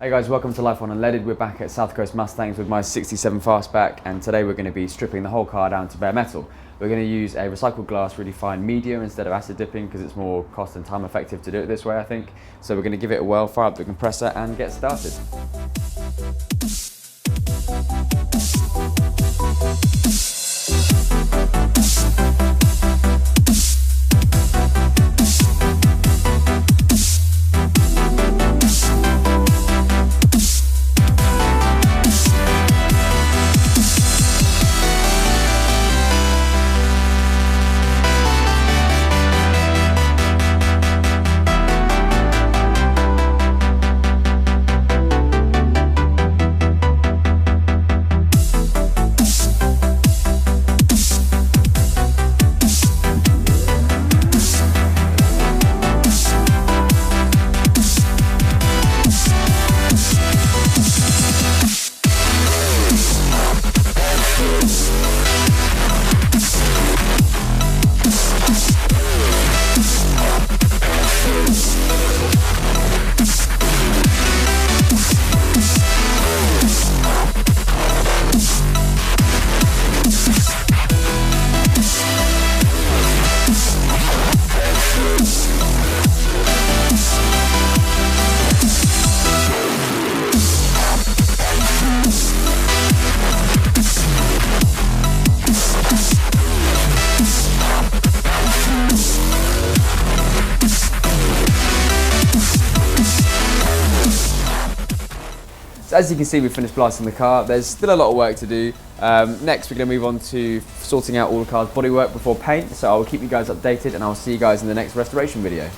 Hey guys, welcome to Life on Unleaded. We're back at South Coast Mustangs with my 67 Fastback, and today we're going to be stripping the whole car down to bare metal. We're going to use a recycled glass, really fine medium instead of acid dipping because it's more cost and time effective to do it this way, I think. So we're going to give it a whirl, fire up the compressor and get started. So as you can see, we finished blasting the car. There's still a lot of work to do. Next, we're going to move on to sorting out all the car's bodywork before paint. So I will keep you guys updated, and I'll see you guys in the next restoration video.